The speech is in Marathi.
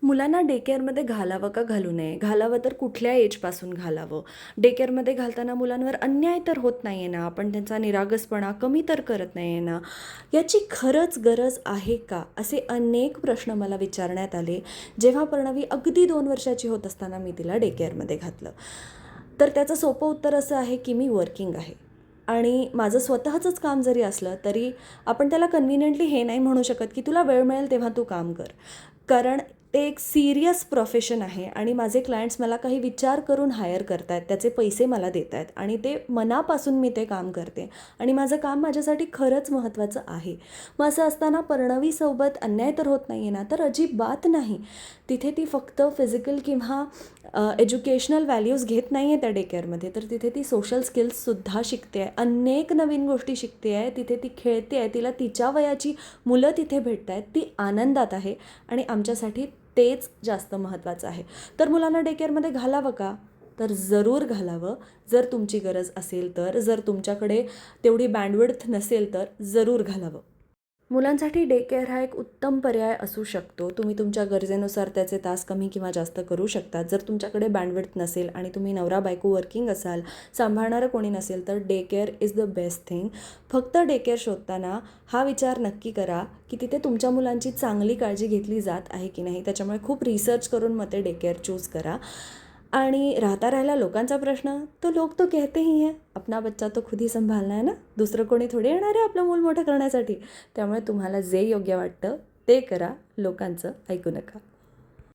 मुलांना डे केअरमध्ये घालावं का घालू नये? घालावं तर कुठल्या एजपासून घालावं? डे केअरमध्ये घालताना मुलांवर अन्याय तर होत नाही आहे ना? आपण त्यांचा निरागसपणा कमी तर करत नाही आहे ना? याची खरंच गरज आहे का? असे अनेक प्रश्न मला विचारण्यात आले, जेव्हा प्रणवी अगदी 2 वर्षाची होत असताना मी तिला डे केअरमध्ये घातलं. तर त्याचं सोपं उत्तर असं आहे की मी वर्किंग आहे. आणि माझं स्वतःचंच काम जरी असलं तरी आपण त्याला कन्व्हिनियंटली हे नाही म्हणू शकत की तुला वेळ मिळेल तेव्हा तू काम कर. कारण ते एक सीरियस प्रोफेशन आहे आणि माझे क्लायंट्स मला काही विचार करून हायर करत आहेत, त्याचे पैसे मला देत आहेत आणि ते मनापासून मी ते काम करते आणि माझं काम माझ्यासाठी खरंच महत्त्वाचं आहे. मग असं असताना प्रणवीसोबत अन्याय तर होत नाही आहे ना? तर अजिबात नाही. तिथे ती फक्त फिजिकल किंवा एज्युकेशनल व्हॅल्यूज घेत नाही आहे त्या डे केअरमध्ये, तर तिथे ती सोशल स्किल्ससुद्धा शिकते आहे, अनेक नवीन गोष्टी शिकते आहे, तिथे ती खेळते आहे, तिला तिच्या वयाची मुलं तिथे भेटत आहेत, ती आनंदात आहे आणि आमच्यासाठी तेच जास्त महत्त्वाचं आहे. तर मुलांना डे केअरमध्ये घालावं का? तर जरूर घालावं, जर तुमची गरज असेल तर. जर तुमच्याकडे तेवढी बँडविड्थ नसेल तर जरूर घालावं. मुलांसाठी डे केअर हा एक उत्तम पर्याय असू शकतो. तुम्ही तुमच्या गरजेनुसार त्याचे तास कमी किंवा जास्त करू शकता. जर तुमच्याकडे बँडविड्थ नसेल आणि तुम्ही नवरा बायको वर्किंग असाल, सांभाळणारं कोणी नसेल, तर day care is the best thing. फक्त डे केअर शोधताना हा विचार नक्की करा की तिथे तुमच्या मुलांची चांगली काळजी घेतली जात आहे की नाही. त्याच्यामुळे खूप रिसर्च करून मग ते डे केअर चूज करा. आणि राहिला लोकांचा प्रश्न, तो लोग तो कहते ही हैं अपना बच्चा तो खुद ही संभालना है ना. दुसरं कोणी थोडे येणार आहे आपलं मूल मोठं करण्यासाठी. त्यामुळे तुम्हाला जे योग्य वाटतं ते करा, लोकांचं ऐकू नका.